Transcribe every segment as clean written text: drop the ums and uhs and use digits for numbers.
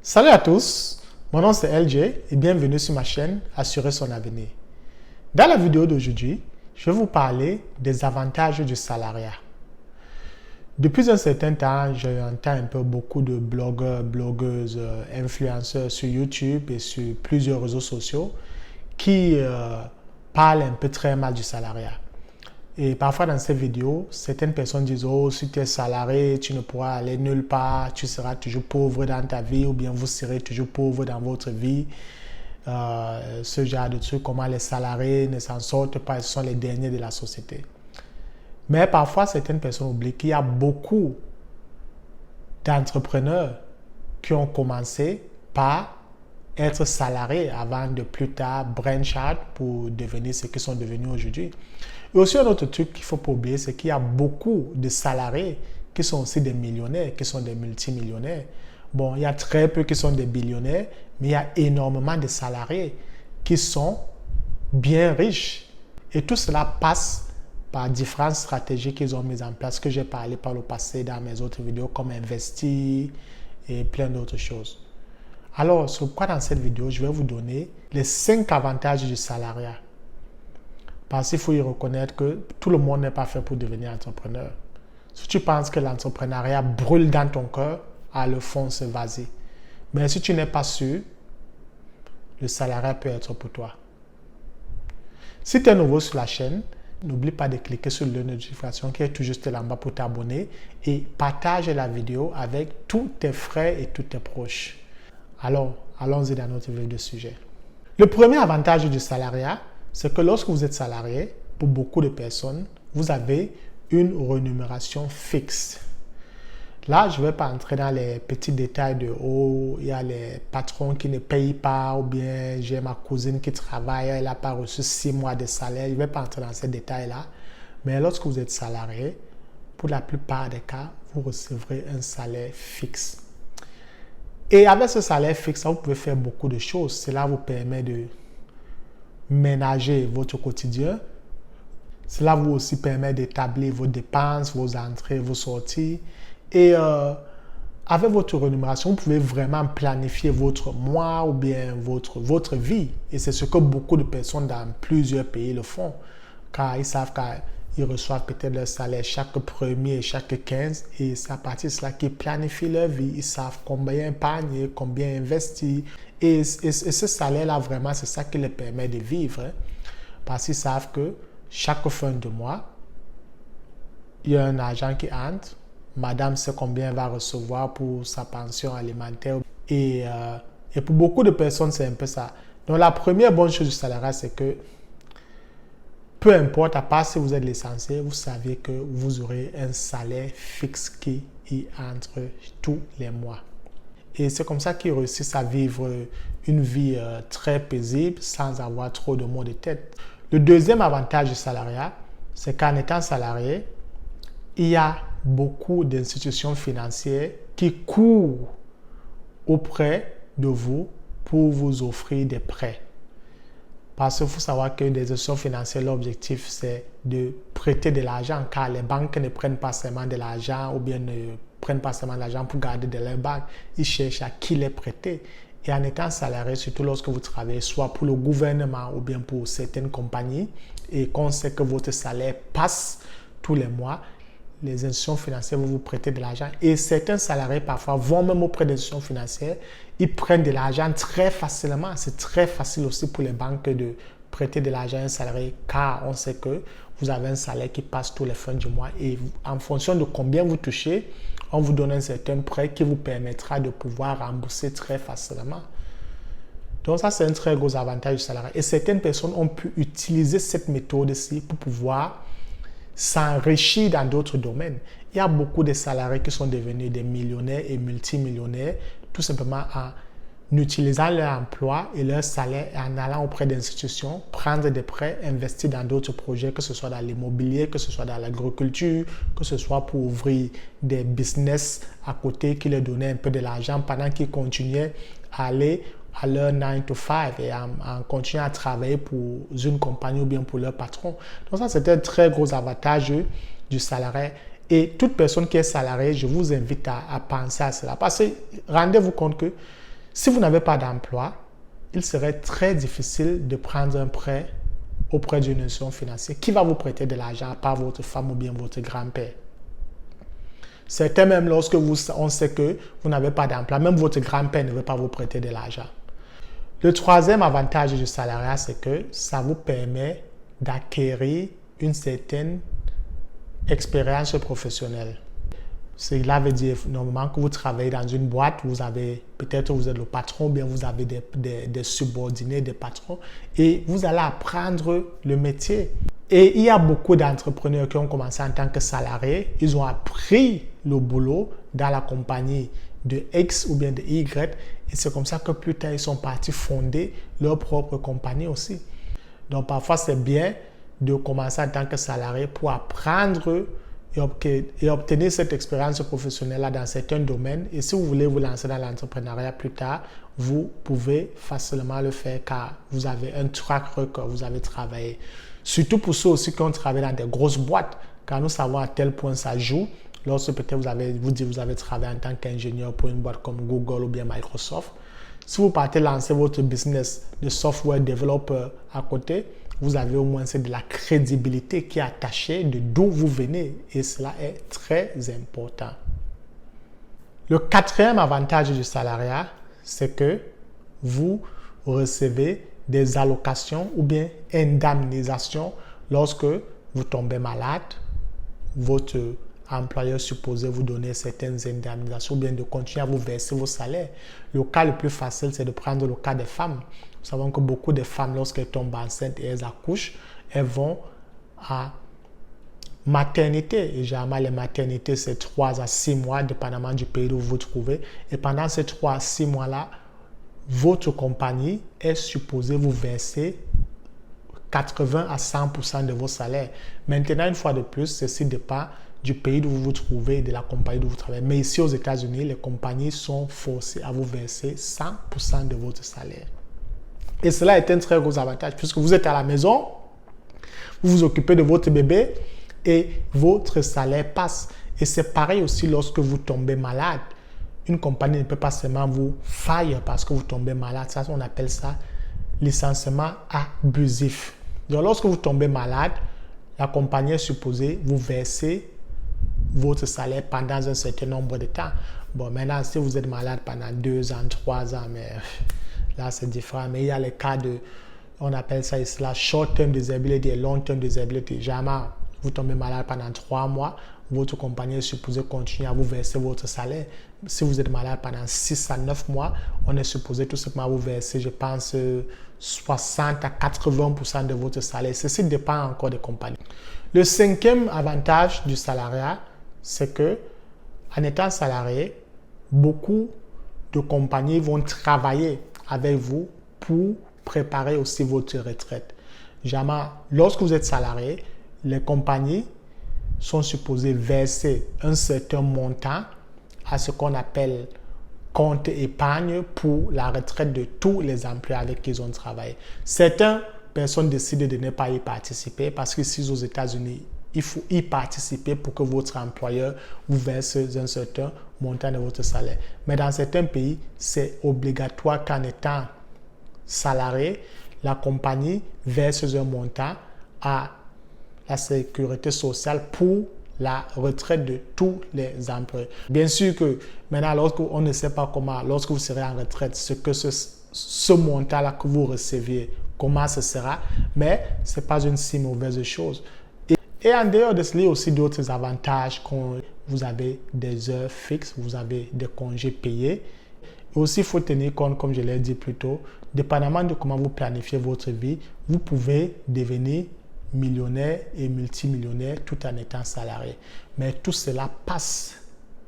Salut à tous, mon nom c'est LJ et bienvenue sur ma chaîne Assurer son avenir. Dans la vidéo d'aujourd'hui, je vais vous parler des avantages du salariat. Depuis un certain temps, j'entends un peu beaucoup de blogueurs, blogueuses, influenceurs sur YouTube et sur plusieurs réseaux sociaux qui parlent un peu très mal du salariat. Et parfois dans ces vidéos, certaines personnes disent « Oh, si tu es salarié, tu ne pourras aller nulle part, tu seras toujours pauvre dans ta vie ou bien vous serez toujours pauvre dans votre vie. » Ce genre de trucs, comment les salariés ne s'en sortent pas, ce sont les derniers de la société. Mais parfois, certaines personnes oublient qu'il y a beaucoup d'entrepreneurs qui ont commencé par être salariés avant de plus tard branch out pour devenir ce qu'ils sont devenus aujourd'hui. Et aussi un autre truc qu'il ne faut pas oublier, c'est qu'il y a beaucoup de salariés qui sont aussi des millionnaires, qui sont des multimillionnaires. Bon, il y a très peu qui sont des billionnaires, mais il y a énormément de salariés qui sont bien riches. Et tout cela passe par différentes stratégies qu'ils ont mises en place, que j'ai parlé par le passé dans mes autres vidéos, comme investir et plein d'autres choses. Alors, c'est pourquoi dans cette vidéo, je vais vous donner les 5 avantages du salariat. Parce qu'il faut y reconnaître que tout le monde n'est pas fait pour devenir entrepreneur. Si tu penses que l'entrepreneuriat brûle dans ton cœur, à le fond, c'est vas-y. Mais si tu n'es pas sûr, le salariat peut être pour toi. Si tu es nouveau sur la chaîne, n'oublie pas de cliquer sur la notification qui est tout juste là en bas pour t'abonner et partage la vidéo avec tous tes frères et tous tes proches. Alors, allons-y dans notre vif de sujet. Le premier avantage du salariat, c'est que lorsque vous êtes salarié, pour beaucoup de personnes, vous avez une rémunération fixe. Là, je ne vais pas entrer dans les petits détails de « Oh, il y a les patrons qui ne payent pas » ou bien « J'ai ma cousine qui travaille, elle n'a pas reçu 6 mois de salaire ». Je ne vais pas entrer dans ces détails-là. Mais lorsque vous êtes salarié, pour la plupart des cas, vous recevrez un salaire fixe. Et avec ce salaire fixe, vous pouvez faire beaucoup de choses. Cela vous permet de ménager votre quotidien. Cela vous aussi permet d'établir vos dépenses, vos entrées, vos sorties. Et avec votre rémunération, vous pouvez vraiment planifier votre mois ou bien votre vie. Et c'est ce que beaucoup de personnes dans plusieurs pays le font. Car ils savent qu'ils reçoivent peut-être leur salaire chaque 1er et chaque 15. Et c'est à partir de cela qu'ils planifient leur vie. Ils savent combien épargner, combien investir. Et ce salaire-là, vraiment, c'est ça qui les permet de vivre. Hein? Parce qu'ils savent que chaque fin de mois, il y a un argent qui entre. Madame sait combien elle va recevoir pour sa pension alimentaire. Et pour beaucoup de personnes, c'est un peu ça. Donc, la première bonne chose du salariat, c'est que peu importe, à part si vous êtes licencié, vous savez que vous aurez un salaire fixe qui y entre tous les mois. Et c'est comme ça qu'ils réussissent à vivre une vie très paisible sans avoir trop de maux de tête. Le deuxième avantage du salariat, c'est qu'en étant salarié, il y a beaucoup d'institutions financières qui courent auprès de vous pour vous offrir des prêts. Parce qu'il faut savoir que les institutions financières, l'objectif, c'est de prêter de l'argent, car les banques ne prennent pas seulement de l'argent ou bien ne prennent pas seulement de l'argent pour garder de leur banque. Ils cherchent à qui les prêter. Et en étant salarié, surtout lorsque vous travaillez soit pour le gouvernement ou bien pour certaines compagnies, et qu'on sait que votre salaire passe tous les mois, les institutions financières vont vous prêter de l'argent. Et certains salariés, parfois, vont même auprès des institutions financières. Ils prennent de l'argent très facilement. C'est très facile aussi pour les banques de prêter de l'argent à un salarié, car on sait que vous avez un salaire qui passe tous les fins du mois. Et en fonction de combien vous touchez, on vous donne un certain prêt qui vous permettra de pouvoir rembourser très facilement. Donc ça, c'est un très gros avantage du salariat. Et certaines personnes ont pu utiliser cette méthode-ci pour pouvoir s'enrichir dans d'autres domaines. Il y a beaucoup de salariés qui sont devenus des millionnaires et multimillionnaires tout simplement en utilisant leur emploi et leur salaire et en allant auprès d'institutions, prendre des prêts, investir dans d'autres projets, que ce soit dans l'immobilier, que ce soit dans l'agriculture, que ce soit pour ouvrir des business à côté qui leur donnaient un peu de l'argent pendant qu'ils continuaient à aller à leur 9 to 5 et en continuant à travailler pour une compagnie ou bien pour leur patron. Donc ça, c'était un très gros avantage du salarié. Et toute personne qui est salariée, je vous invite à penser à cela. Parce que rendez-vous compte que Si vous n'avez pas d'emploi, il serait très difficile de prendre un prêt auprès d'une institution financière qui va vous prêter de l'argent, à part votre femme ou bien votre grand-père. Certains, même lorsque on sait que vous n'avez pas d'emploi, même votre grand-père ne veut pas vous prêter de l'argent. Le troisième avantage du salariat, c'est que ça vous permet d'acquérir une certaine expérience professionnelle. Cela veut dire normalement que vous travaillez dans une boîte, peut-être vous êtes le patron, ou bien vous avez des subordonnés, des patrons, et vous allez apprendre le métier. Et il y a beaucoup d'entrepreneurs qui ont commencé en tant que salariés, ils ont appris le boulot dans la compagnie de X ou bien de Y, et c'est comme ça que plus tard ils sont partis fonder leur propre compagnie aussi. Donc parfois c'est bien de commencer en tant que salarié pour apprendre et obtenir cette expérience professionnelle dans certains domaines. Et si vous voulez vous lancer dans l'entrepreneuriat plus tard, vous pouvez facilement le faire car vous avez un track record, vous avez travaillé. Surtout pour ceux aussi qui ont travaillé dans des grosses boîtes, car nous savons à tel point ça joue. Lorsque peut-être vous avez travaillé en tant qu'ingénieur pour une boîte comme Google ou bien Microsoft, si vous partez lancer votre business de software developer à côté, vous avez au moins de la crédibilité qui est attachée de d'où vous venez et cela est très important. Le quatrième avantage du salariat, c'est que vous recevez des allocations ou bien indemnisations lorsque vous tombez malade, votre employeur supposé vous donner certaines indemnisations ou bien de continuer à vous verser vos salaires. Le cas le plus facile, c'est de prendre le cas des femmes. Nous savons que beaucoup de femmes, lorsqu'elles tombent enceintes et elles accouchent, elles vont à maternité. Et généralement, les maternités, c'est 3 à 6 mois, dépendamment du pays où vous vous trouvez. Et pendant ces 3 à 6 mois-là, votre compagnie est supposée vous verser 80 à 100% de vos salaires. Maintenant, une fois de plus, ceci dépend du pays où vous vous trouvez et de la compagnie où vous travaillez. Mais ici aux États-Unis, les compagnies sont forcées à vous verser 100% de votre salaire. Et cela est un très gros avantage puisque vous êtes à la maison, vous vous occupez de votre bébé et votre salaire passe. Et c'est pareil aussi lorsque vous tombez malade. Une compagnie ne peut pas seulement vous fire parce que vous tombez malade. Ça, on appelle ça licenciement abusif. Donc, lorsque vous tombez malade, la compagnie est supposée vous verser votre salaire pendant un certain nombre de temps. Bon, maintenant, si vous êtes malade pendant 2 ans, 3 ans, mais là, c'est différent. Mais il y a les cas de, on appelle ça ici la short-term disability et long-term disability. Jamais vous tombez malade pendant 3 mois, votre compagnie est supposée continuer à vous verser votre salaire. Si vous êtes malade pendant 6 à 9 mois, on est supposé tout simplement vous verser, je pense, 60 à 80% de votre salaire. Ceci dépend encore des compagnies. Le cinquième avantage du salariat, c'est que en étant salarié, beaucoup de compagnies vont travailler avec vous pour préparer aussi votre retraite. Jamais, lorsque vous êtes salarié, les compagnies sont supposées verser un certain montant à ce qu'on appelle compte épargne pour la retraite de tous les employés avec qui ils ont travaillé. Certaines personnes décident de ne pas y participer parce qu'ici aux États-Unis, il faut y participer pour que votre employeur vous verse un certain montant de votre salaire. Mais dans certains pays, c'est obligatoire qu'en étant salarié, la compagnie verse un montant à la sécurité sociale pour la retraite de tous les employés. Bien sûr que maintenant, lorsqu'on ne sait pas comment, lorsque vous serez en retraite, ce que ce montant-là que vous receviez, comment ce sera, mais ce n'est pas une si mauvaise chose. Et en dehors de cela, il y a aussi d'autres avantages. Vous avez des heures fixes, vous avez des congés payés. Et aussi, il faut tenir compte, comme je l'ai dit plus tôt, dépendamment de comment vous planifiez votre vie, vous pouvez devenir millionnaire et multimillionnaire tout en étant salarié. Mais tout cela passe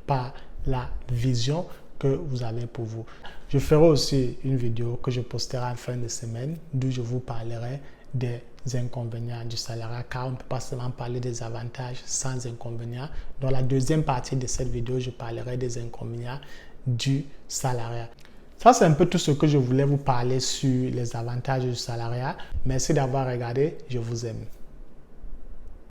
par la vision que vous avez pour vous. Je ferai aussi une vidéo que je posterai en fin de semaine d'où je vous parlerai des inconvénients du salariat car on ne peut pas seulement parler des avantages sans inconvénients. Dans la deuxième partie de cette vidéo, je parlerai des inconvénients du salariat. Ça, c'est un peu tout ce que je voulais vous parler sur les avantages du salariat. Merci d'avoir regardé. Je vous aime.